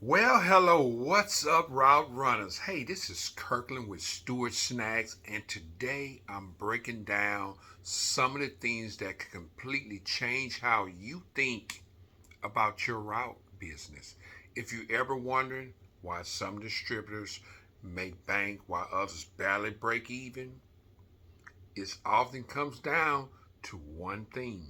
Well, hello, what's up, route runners? Hey, this is Kirkland with Stewart Snacks, and today I'm breaking down some of the things that can completely change how you think about your route business. If you ever wondering why some distributors make bank while others barely break even, it often comes down to one thing: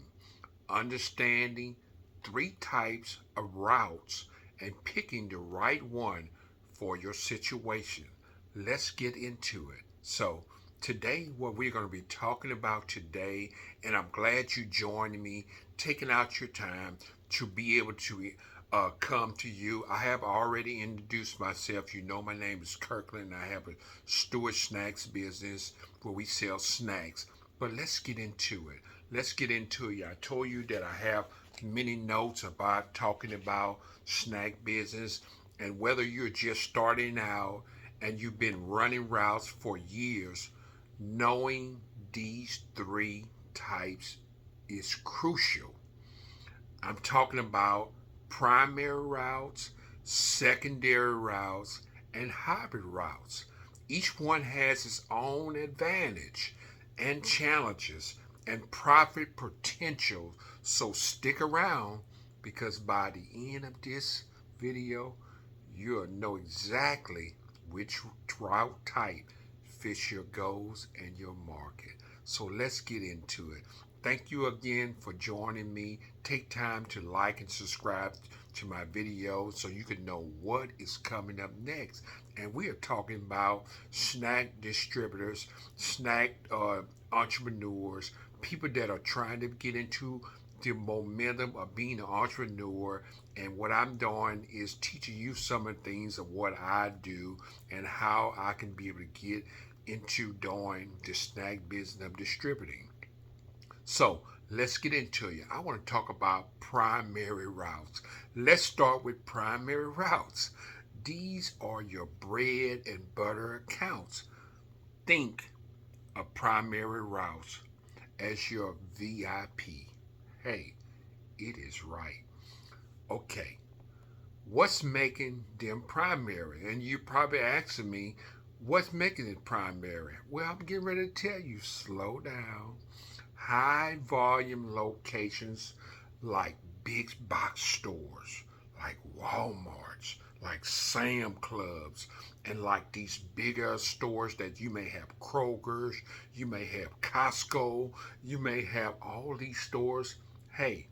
understanding three types of routes and picking the right one for your situation. Let's get into it. So, today, what we're going to be talking about today, and I'm glad you joined me, taking out your time to be able to come to you. I have already introduced myself. You know, my name is Kirkland. I have a Stewart Snacks business where we sell snacks. But let's get into it. Let's get into it. I told you that I have many notes about talking about snack business, and whether you're just starting out and you've been running routes for years, knowing these three types is crucial. I'm talking about primary routes, secondary routes, and hybrid routes. Each one has its own advantage and challenges and profit potential. So stick around, because by the end of this video, you'll know exactly which route type fits your goals and your market. So let's get into it. Thank you again for joining me. Take time to like and subscribe to my videos so you can know what is coming up next. And we are talking about snack distributors, snack entrepreneurs, people that are trying to get into the momentum of being an entrepreneur. And what I'm doing is teaching you some of the things of what I do and how I can be able to get into doing the snack business of distributing. So let's get into it. I want to talk about primary routes. Let's start with primary routes. These are your bread and butter accounts. Think of primary routes as your VIP. Hey, it is right. Okay, what's making them primary? And you're probably asking me, what's making it primary? Well, I'm getting ready to tell you. Slow down. High volume locations like big box stores, like Walmart's, like Sam Clubs, and like these bigger stores that you may have Kroger's, you may have Costco, you may have all these stores. Hey,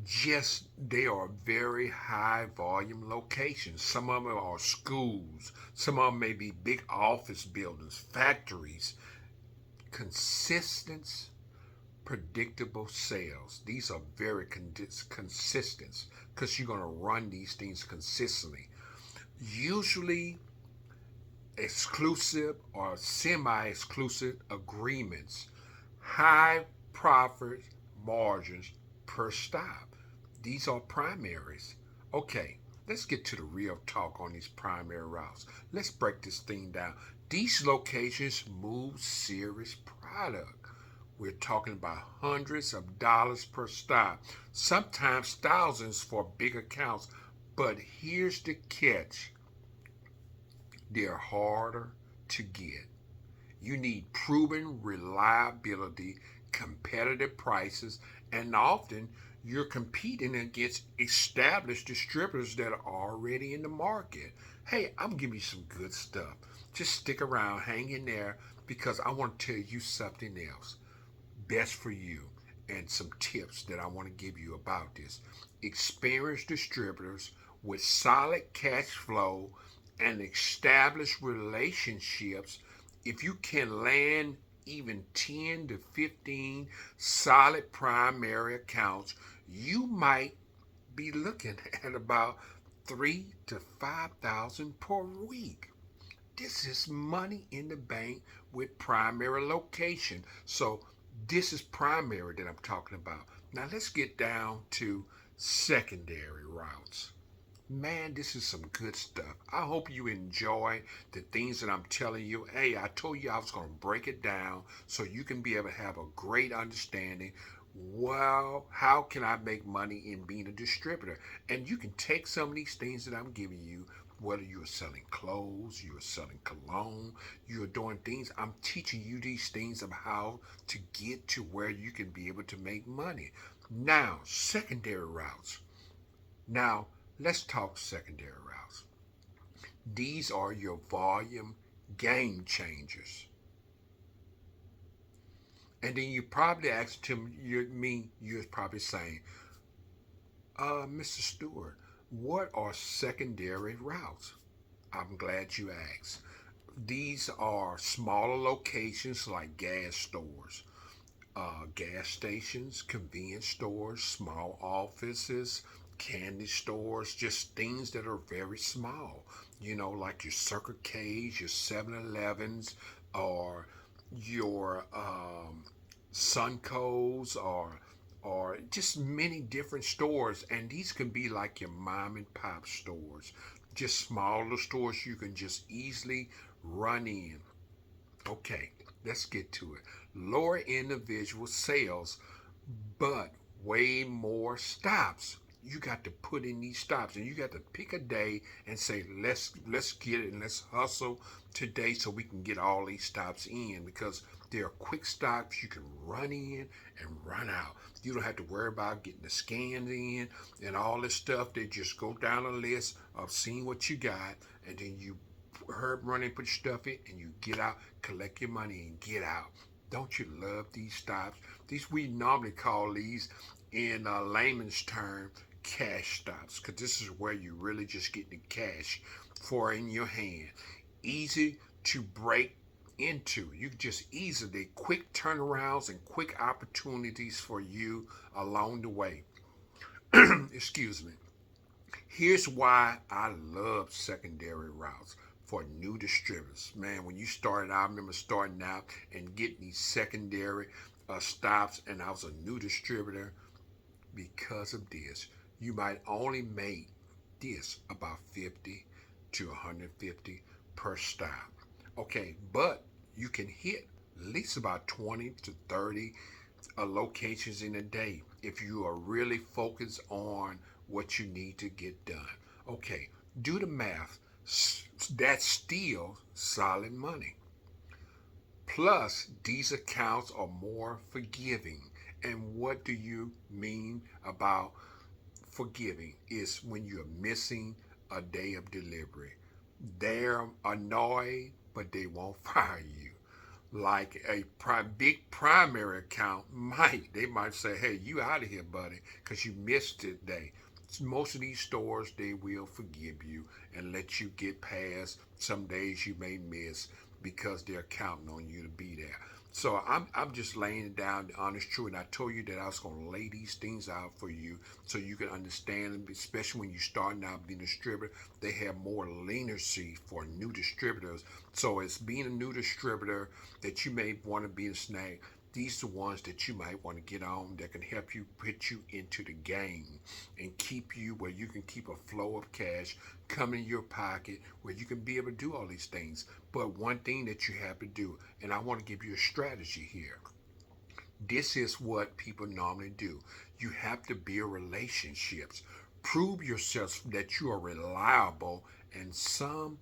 just they are very high volume locations. Some of them are schools, some of them may be big office buildings, factories. Consistent, predictable sales. These are very consistent because you're going to run these things consistently. Usually exclusive or semi exclusive agreements, high profit margins per stop. These are primaries. Okay, let's get to the real talk on these primary routes. Let's break this thing down. These locations move serious product. We're talking about hundreds of dollars per stop, sometimes thousands for big accounts. But here's the catch: they're harder to get. You need proven reliability, competitive prices, and often you're competing against established distributors that are already in the market. Hey, I'm giving you some good stuff. Just stick around, hang in there, because I want to tell you something else best for you and some tips that I want to give you about this. Experienced distributors with solid cash flow and established relationships, if you can land even 10 to 15 solid primary accounts, you might be looking at about 3 to 5,000 per week. This is money in the bank with primary location. So this is primary that I'm talking about. Now let's get down to secondary routes. Man, this is some good stuff. I hope you enjoy the things that I'm telling you. Hey, I told you I was going to break it down so you can be able to have a great understanding Well, how can I make money in being a distributor? And you can take some of these things that I'm giving you, whether you're selling clothes, you're selling cologne, you're doing things. I'm teaching you these things of how to get to where you can be able to make money. Now, secondary routes. Now, let's talk secondary routes. These are your volume game changers. And then you probably asked him, you're probably saying, Mr. Stewart, what are secondary routes? I'm glad you asked. These are smaller locations like gas stores, gas stations, convenience stores, small offices, candy stores, just things that are very small. Like your Circle K's, your 7-Elevens, or your Sunco's, or just many different stores. And these can be like your mom and pop stores, just smaller stores you can just easily run in. Okay, let's get to it. Lower individual sales, but way more stops. You got to put in these stops, and you got to pick a day and say, let's get it and let's hustle today so we can get all these stops in, because they're quick stops you can run in and run out. You don't have to worry about getting the scans in and all this stuff. They just go down a list of seeing what you got, and then you run and put your stuff in, and you get out, collect your money, and get out. Don't you love these stops? These, we normally call these, in layman's term, cash stops, because this is where you really just get the cash for in your hand. Easy to break into. You just easily quick turnarounds and quick opportunities for you along the way. Excuse me. Here's why I love secondary routes for new distributors. Man, when you started out, I remember starting out and getting these secondary stops, and I was a new distributor. Because of this, you might only make this about 50 to 150 per stop. Okay, but you can hit at least about 20 to 30 locations in a day if you are really focused on what you need to get done. Okay, do the math. That's still solid money. Plus, these accounts are more forgiving. And what do you mean about forgiving? Is when you're missing a day of delivery. They're annoyed, but they won't fire you. Like a big primary account they might say, hey, you out of here, buddy, because you missed it day. Most of these stores, they will forgive you and let you get past some days you may miss because they're counting on you to be there. So I'm just laying it down the honest truth, and I told you that I was going to lay these things out for you so you can understand them, especially when you're starting out being a distributor. They have more leniency for new distributors. So it's being a new distributor that you may want to be a snag. These are the ones that you might want to get on that can help you put you into the game and keep you where you can keep a flow of cash coming in your pocket where you can be able to do all these things. But one thing that you have to do, and I want to give you a strategy here. This is what people normally do. You have to build relationships. Prove yourself that you are reliable, and some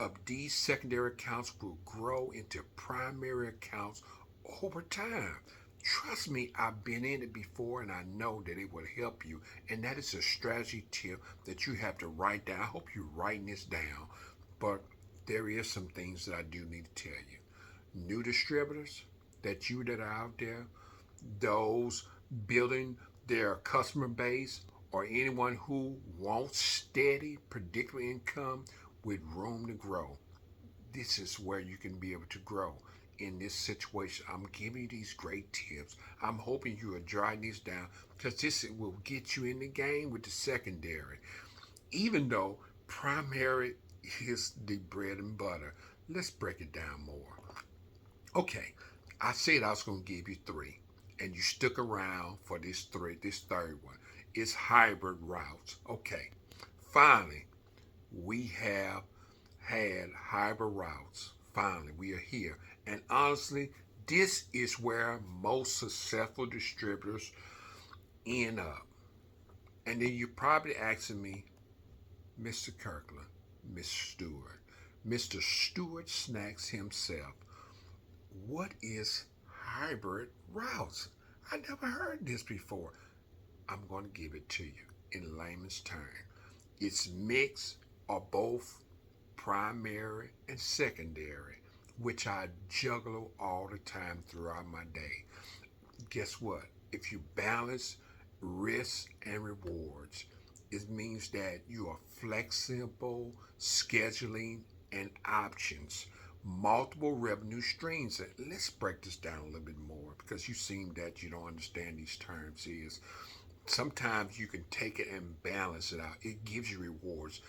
of these secondary accounts will grow into primary accounts over time. Trust me, I've been in it before and I know that it will help you. And that is a strategy tip that you have to write down. I hope you're writing this down. But there is some things that I do need to tell you. New distributors that are out there, those building their customer base, or anyone who wants steady, predictable income with room to grow. This is where you can be able to grow in this situation. I'm giving you these great tips. I'm hoping you are jotting these down because this will get you in the game with the secondary. Even though primary is the bread and butter, let's break it down more. Okay, I said I was going to give you three, and you stuck around for this third one. It's hybrid routes. Okay, finally, we have had hybrid routes. Finally, we are here. And honestly, This is where most successful distributors end up. And then you're probably asking me, Mr. Kirkland, Miss Stewart, Mr. Stewart Snacks himself, what is hybrid routes? I never heard this before. I'm going to give it to you in layman's terms. It's mixed or both primary and secondary, which I juggle all the time throughout my day. Guess what? If you balance risks and rewards, it means that you are flexible scheduling and options, multiple revenue streams. And let's break this down a little bit more because you seem that you don't understand these terms. Is sometimes you can take it and balance it out. It gives you rewards.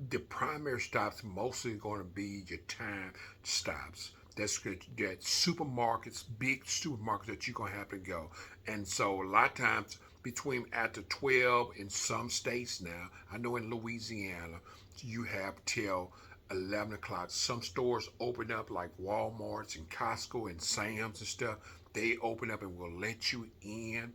The primary stops mostly going to be your time stops. That's good. That supermarkets, big supermarkets that you're gonna have to go. And so a lot of times between after 12 in some states now, I know in Louisiana, you have till 11 o'clock. Some stores open up like Walmart's and Costco and Sam's and stuff. They open up and will let you in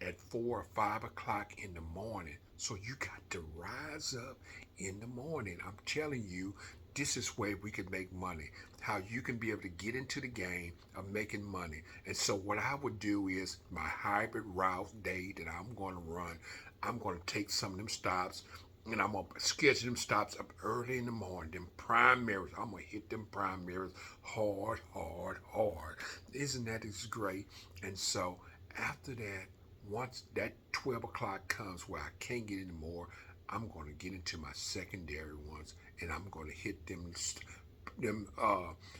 at 4 or 5 o'clock in the morning. So you got to rise up in the morning. I'm telling you, this is where we can make money. How you can be able to get into the game of making money. And so what I would do is my hybrid route day that I'm going to run, I'm going to take some of them stops and I'm going to schedule them stops up early in the morning. Them primaries, I'm going to hit them primaries hard, hard, hard. Isn't that just great? And so after that, once that 12 o'clock comes where I can't get any more, I'm going to get into my secondary ones and I'm going to hit them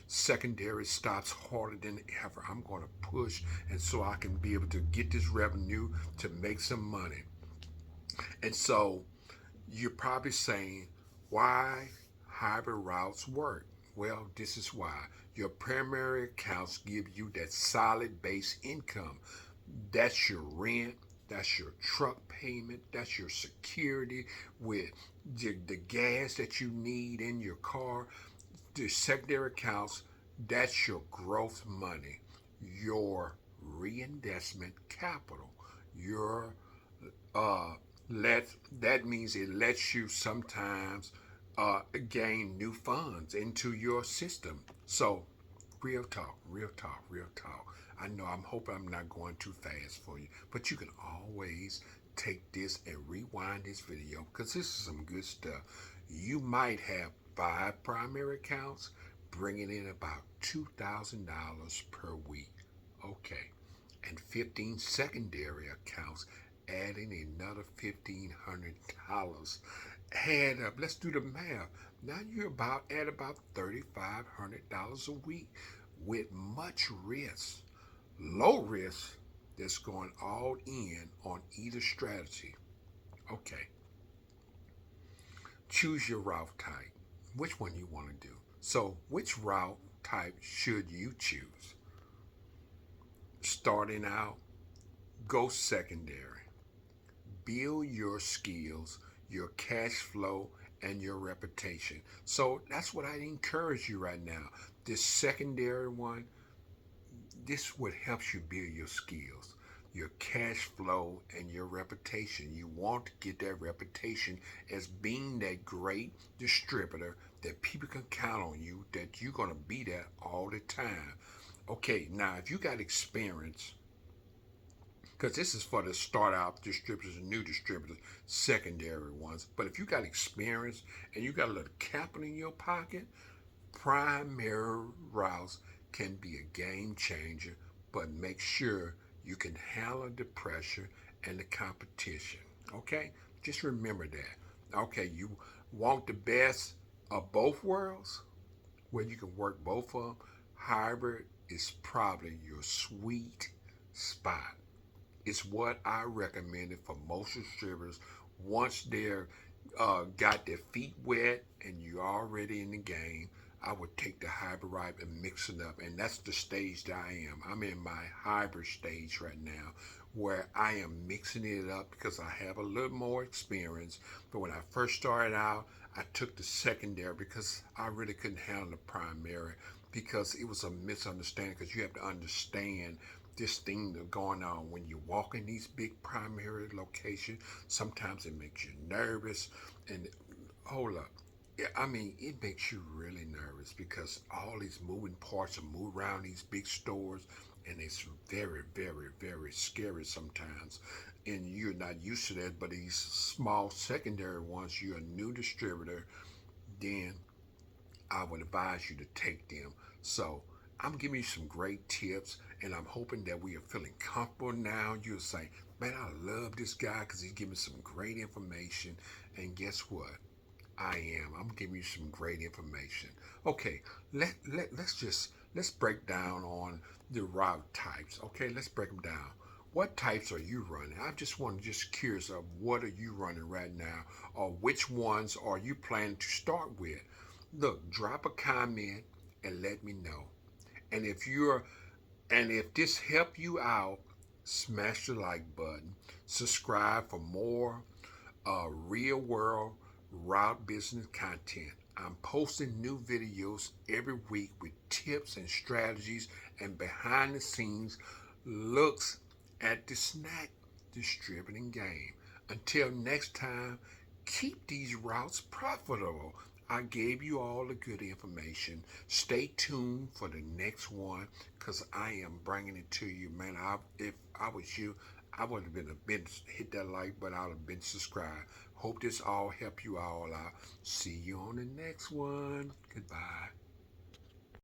secondary stops harder than ever. I'm going to push and so I can be able to get this revenue to make some money. And so you're probably saying, why hybrid routes work? Well, this is why. Your primary accounts give you that solid base income. That's your rent, that's your truck payment, that's your security with the gas that you need in your car. The secondary accounts, that's your growth money, your reinvestment capital, your uh, let that means it lets you sometimes gain new funds into your system. So, real talk, real talk, real talk. I know I'm hoping I'm not going too fast for you, but you can always take this and rewind this video because this is some good stuff. You might have 5 primary accounts bringing in about $2,000 per week. Okay. And 15 secondary accounts adding another $1,500. Add up, let's do the math. Now you're about $3,500 a week with much risk. Low risk that's going all in on either strategy. Okay, choose your route type. Which one you want to do? So, which route type should you choose? Starting out, go secondary. Build your skills, your cash flow, and your reputation. So that's what I encourage you right now. This secondary one, this what helps you build your skills, your cash flow, and your reputation. You want to get that reputation as being that great distributor that people can count on you, that you're going to be there all the time. Okay, now if you got experience, because this is for the start out distributors and new distributors, secondary ones. But if you got experience and you got a little capital in your pocket, primary routes can be a game changer, but make sure you can handle the pressure and the competition. Okay? Just remember that. Okay, you want the best of both worlds, where you can work both of them. Hybrid is probably your sweet spot. It's what I recommended for most distributors once they're got their feet wet and you're already in the game. I would take the hybrid right and mix it up, and that's the stage that I am. I'm in my hybrid stage right now, where I am mixing it up because I have a little more experience. But when I first started out, I took the secondary because I really couldn't handle the primary. because it was a misunderstanding. Because you have to understand this thing that's going on when you walk in these big primary locations. Sometimes it makes you nervous. And hold up. Yeah, I mean, it makes you really nervous because all these moving parts are move around these big stores, and it's very, very, very scary sometimes. And you're not used to that, but these small secondary ones, you're a new distributor, then I would advise you to take them. So I'm giving you some great tips, and I'm hoping that we are feeling comfortable now. You'll say, man, I love this guy because he's giving some great information. And guess what? I am. I'm giving you some great information. Okay, let's break down on the route types. Okay, let's break them down. What types are you running? I just want to just curious of what are you running right now, or which ones are you planning to start with? Look, drop a comment and let me know. And if this helped you out, smash the like button. Subscribe for more real world route business content. I'm posting new videos every week with tips and strategies and behind the scenes looks at the snack distributing game. Until next time, keep these routes profitable. I gave you all the good information. Stay tuned for the next one because I am bringing it to you, man. If I was you, I would have been hit that like button. I would have been subscribed. Hope this all helped you all out. See you on the next one. Goodbye.